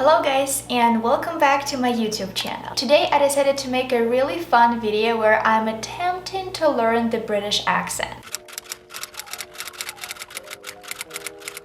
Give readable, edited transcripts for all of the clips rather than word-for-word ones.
Hello guys, and welcome back to my YouTube channel. Today I decided to make a really fun video where I'm attempting to learn the British accent.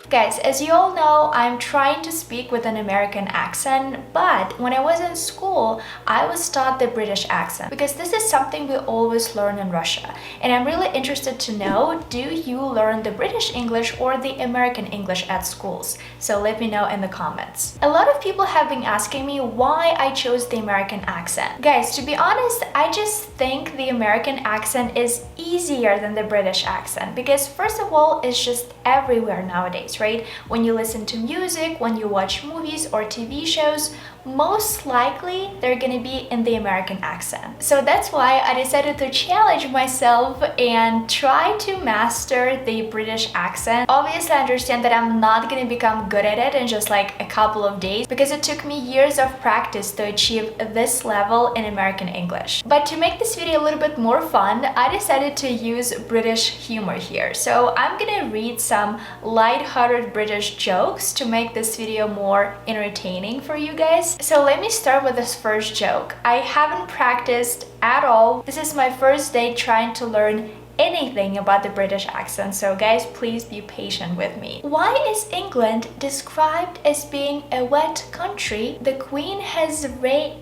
Guys, as you all know, I'm trying to speak with an American accent, but when I was in school, I was taught the British accent because this is something we always learn in Russia. And I'm really interested to know, do you learn the British English or the American English at schools? So let me know in the comments. A lot of people have been asking me why I chose the American accent. Guys, to be honest, I just think the American accent is easier than the British accent because first of all, it's just everywhere nowadays, right? When you listen to music, when you watch movies or TV shows, most likely they're gonna be in the American accent. So that's why I decided to challenge myself and try to master the British accent. Obviously, I understand that I'm not gonna become good at it in just like a couple of days because it took me years of practice to achieve this level in American English. But to make this video a little bit more fun, I decided to use British humor here. So I'm gonna read some light-hearted British jokes to make this video more entertaining for you guys. So let me start with this first joke. I haven't practiced at all. This is my first day trying to learn anything about the British accent, so guys, please be patient with me. Why is England described as being a wet country? The Queen has reigned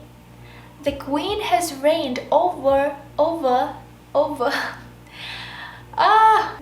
over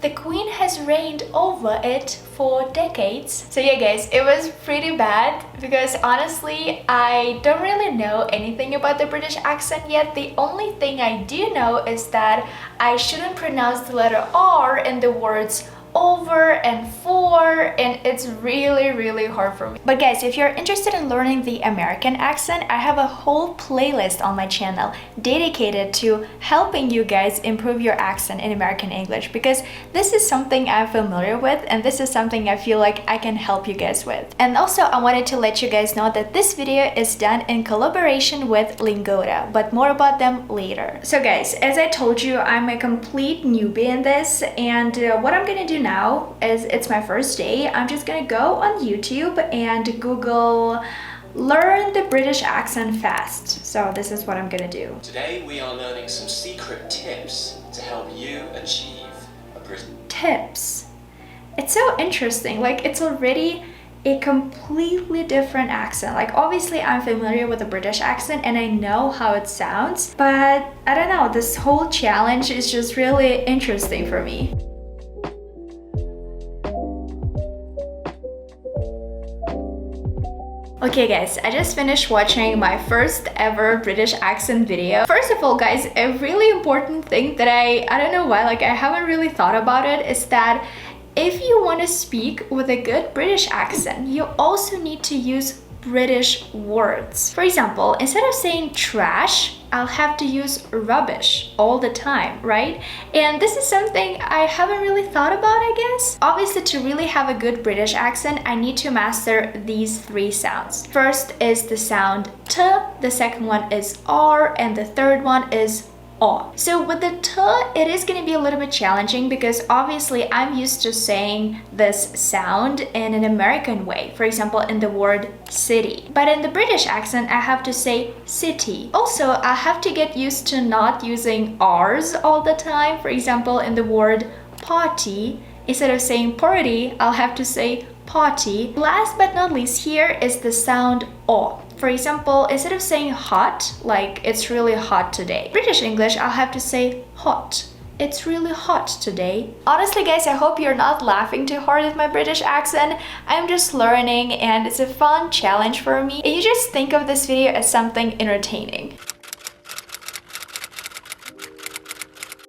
the Queen has reigned over it for decades. So yeah guys, it was pretty bad because honestly, I don't really know anything about the British accent yet. The only thing I do know is that I shouldn't pronounce the letter R in the words over and for, and it's really hard for me. But guys, if you're interested in learning the American accent, I have a whole playlist on my channel dedicated to helping you guys improve your accent in American English because this is something I'm familiar with and this is something I feel like I can help you guys with. And also I wanted to let you guys know that this video is done in collaboration with Lingoda, but more about them later. So guys, as I told you, I'm a complete newbie in this, and what I'm gonna do now is, it's my first day, I'm just gonna go on YouTube and Google learn the British accent fast. So this is what I'm gonna do. Today we are learning some secret tips to help you achieve a British tips. It's so interesting, like it's already a completely different accent. Like obviously I'm familiar with the British accent and I know how it sounds, but I don't know, this whole challenge is just really interesting for me. Okay guys, I just finished watching my first ever British accent video. First of all guys, a really important thing that I don't know why, like I haven't really thought about it, is that if you want to speak with a good British accent, you also need to use British words. For example, instead of saying trash, I'll have to use rubbish all the time, right? And this is something I haven't really thought about, I guess. Obviously, to really have a good British accent, I need to master these three sounds. First is the sound T, the second one is R, and the third one is O. So with the T, it is going to be a little bit challenging because obviously I'm used to saying this sound in an American way. For example, in the word city. But in the British accent, I have to say city. Also, I have to get used to not using R's all the time. For example, in the word party, instead of saying party, I'll have to say party. Last but not least, here is the sound O. For example, instead of saying hot, like it's really hot today, British English, I'll have to say hot. It's really hot today. Honestly guys, I hope you're not laughing too hard at my British accent. I'm just learning and it's a fun challenge for me. And you just think of this video as something entertaining.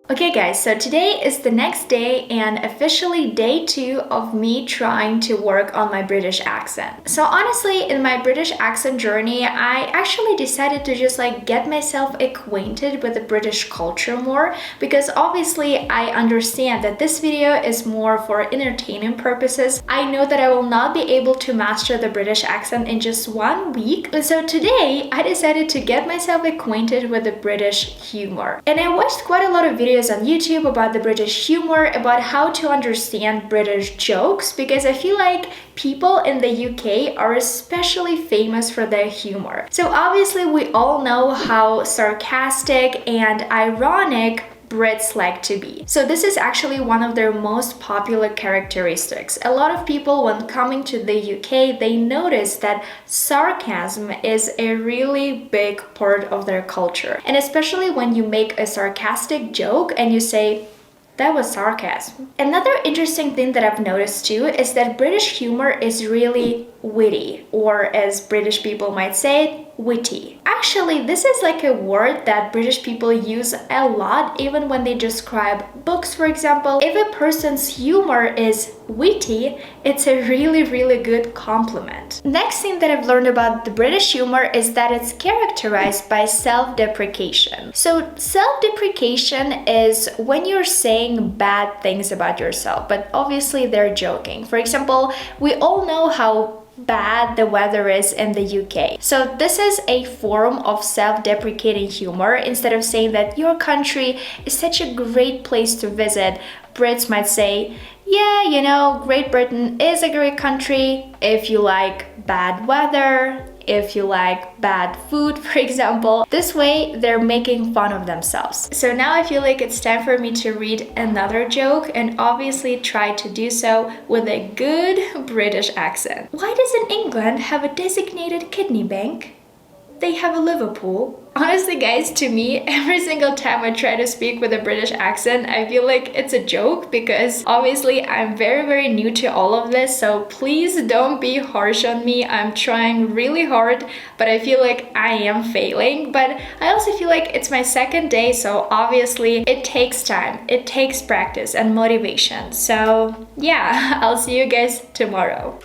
Okay guys, so today is the next day and officially day 2 of me trying to work on my British accent. So honestly, in my British accent journey, I actually decided to just like get myself acquainted with the British culture more because obviously I understand that this video is more for entertainment purposes. I know that I will not be able to master the British accent in just 1 week. So today I decided to get myself acquainted with the British humor. And I watched quite a lot of videos videos on YouTube about the British humor, about how to understand British jokes, because I feel like people in the UK are especially famous for their humor. So obviously we all know how sarcastic and ironic Brits like to be. So this is actually one of their most popular characteristics. A lot of people, when coming to the UK, they notice that sarcasm is a really big part of their culture. And especially when you make a sarcastic joke and you say, "That was sarcasm." Another interesting thing that I've noticed too is that British humor is really witty, or as British people might say, witty. Actually, this is like a word that British people use a lot, even when they describe books, for example. If a person's humor is witty, it's a really good compliment. Next thing that I've learned about the British humor is that it's characterized by self-deprecation. So self-deprecation is when you're saying bad things about yourself, but obviously they're joking. For example, we all know how bad the weather is in the UK. So this is a form of self-deprecating humor. Instead of saying that your country is such a great place to visit, Brits might say, "Yeah, you know, Great Britain is a great country if you like bad weather, if you like bad food," for example. This way, they're making fun of themselves. So now I feel like it's time for me to read another joke, and obviously try to do so with a good British accent. Why doesn't England have a designated kidney bank? They have a Liverpool. Honestly, guys, to me, every single time I try to speak with a British accent, I feel like it's a joke, because obviously I'm very new to all of this, so please don't be harsh on me. I'm trying really hard, but I feel like I am failing. But I also feel like it's my second day, so obviously it takes time, it takes practice and motivation. So yeah, I'll see you guys tomorrow.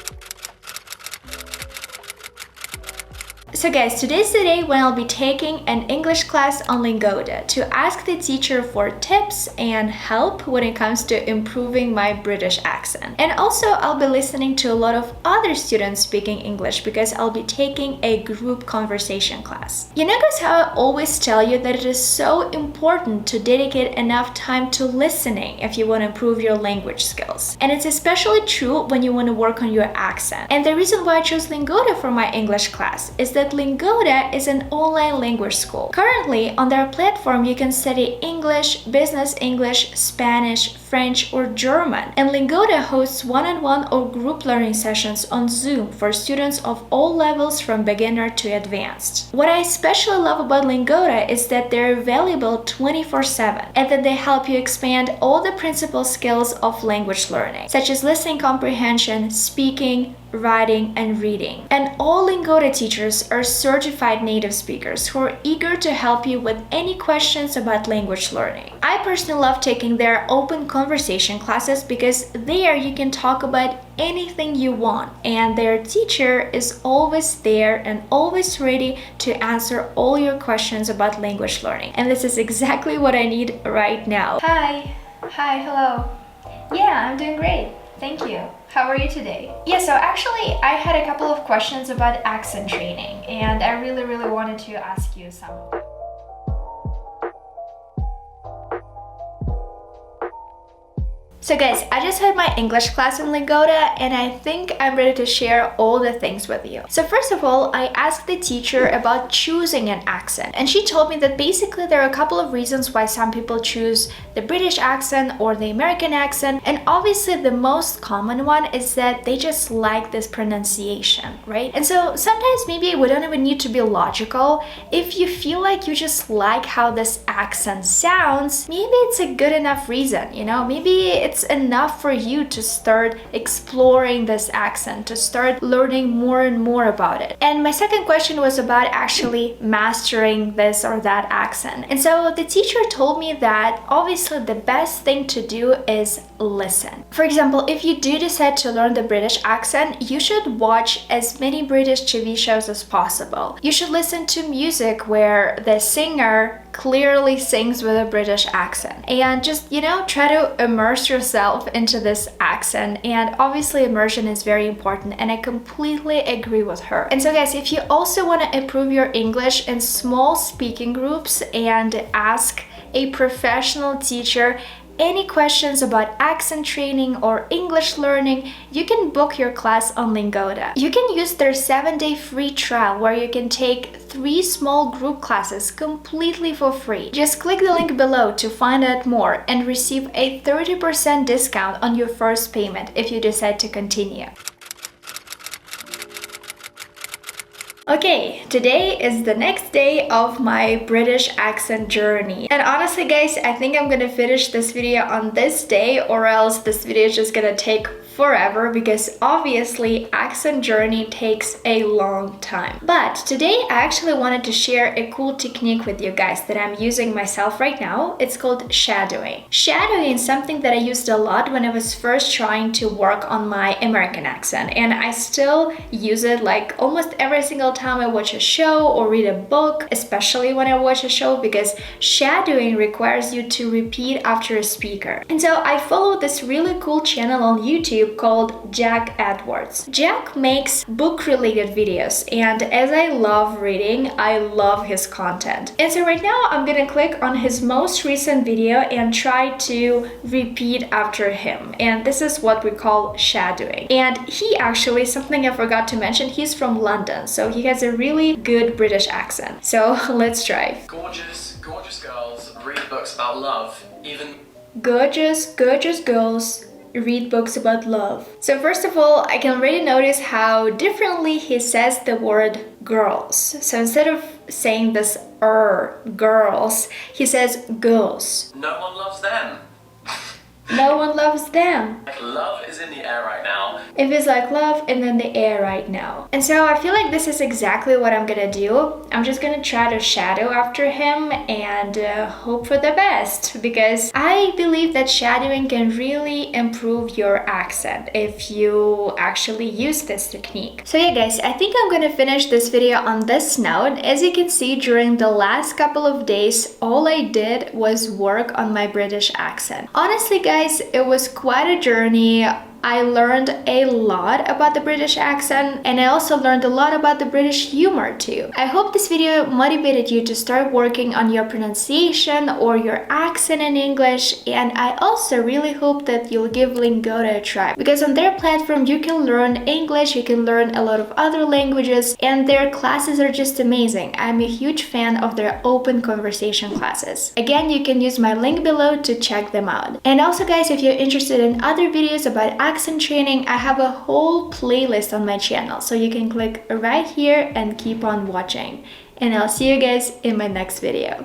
So guys, today's the day when I'll be taking an English class on Lingoda to ask the teacher for tips and help when it comes to improving my British accent. And also I'll be listening to a lot of other students speaking English, because I'll be taking a group conversation class. You know guys, how I always tell you that it is so important to dedicate enough time to listening if you want to improve your language skills. And it's especially true when you want to work on your accent. And the reason why I chose Lingoda for my English class is that Lingoda is an online language school. Currently, on their platform, you can study English, business English, Spanish, French, or German. And Lingoda hosts one-on-one or group learning sessions on Zoom for students of all levels from beginner to advanced. What I especially love about Lingoda is that they're available 24/7, and that they help you expand all the principal skills of language learning, such as listening comprehension, speaking, writing, and reading. And all Lingoda teachers are certified native speakers who are eager to help you with any questions about language learning. I personally love taking their open conversation classes, because there you can talk about anything you want, and their teacher is always there and always ready to answer all your questions about language learning. And this is exactly what I need right now. Hi, hello. Yeah, I'm doing great. Thank you. How are you today? Yeah, so actually I had a couple of questions about accent training, and I really wanted to ask you some. So guys, I just had my English class in Lingoda, and I think I'm ready to share all the things with you. So first of all, I asked the teacher about choosing an accent, and she told me that basically there are a couple of reasons why some people choose the British accent or the American accent, and obviously the most common one is that they just like this pronunciation, right? And so sometimes maybe we don't even need to be logical. If you feel like you just like how this accent sounds, maybe it's a good enough reason, you know? Maybe it's enough for you to start exploring this accent, to start learning more and more about it. And my second question was about actually mastering this or that accent. And so the teacher told me that obviously the best thing to do is listen. For example, if you do decide to learn the British accent, you should watch as many British TV shows as possible. You should listen to music where the singer clearly sings with a British accent, and just, you know, try to immerse yourself into this accent. And obviously immersion is very important, and I completely agree with her. And so guys, if you also want to improve your English in small speaking groups and ask a professional teacher. Any questions about accent training or English learning, you can book your class on Lingoda. You can use their 7-day free trial where you can take 3 small group classes completely for free. Just click the link below to find out more and receive a 30% discount on your first payment if you decide to continue. Okay, today is the next day of my British accent journey. And honestly guys, I think I'm gonna finish this video on this day, or else this video is just gonna take forever, because obviously accent journey takes a long time. But today I actually wanted to share a cool technique with you guys that I'm using myself right now. It's called shadowing. Shadowing is something that I used a lot when I was first trying to work on my American accent, and I still use it like almost every single time I watch a show or read a book, especially when I watch a show, because shadowing requires you to repeat after a speaker. And so I follow this really cool channel on YouTube called Jack Edwards. Jack makes book-related videos, and as I love reading, I love his content. And so right now I'm gonna click on his most recent video and try to repeat after him. And this is what we call shadowing. And he actually, something I forgot to mention, he's from London, so he has a really good British accent. So let's try. Gorgeous, gorgeous girls read books about love, even... Gorgeous, gorgeous girls read books about love. So first of all, I can already notice how differently he says the word girls. So instead of saying this girls, he says girls. No one loves them. No one loves them. Love is in the air right now. It feels like love and in the air right now. And so I feel like this is exactly what I'm gonna do. I'm just gonna try to shadow after him and hope for the best, because I believe that shadowing can really improve your accent if you actually use this technique. So yeah guys, I think I'm gonna finish this video on this note. As you can see, during the last couple of days, all I did was work on my British accent. Honestly guys, it was quite a journey. I learned a lot about the British accent, and I also learned a lot about the British humor too. I hope this video motivated you to start working on your pronunciation or your accent in English, and I also really hope that you'll give Lingoda a try, because on their platform you can learn English, you can learn a lot of other languages, and their classes are just amazing. I'm a huge fan of their open conversation classes. Again, you can use my link below to check them out. And also guys, if you're interested in other videos about accent training, I have a whole playlist on my channel, so you can click right here and keep on watching. And I'll see you guys in my next video.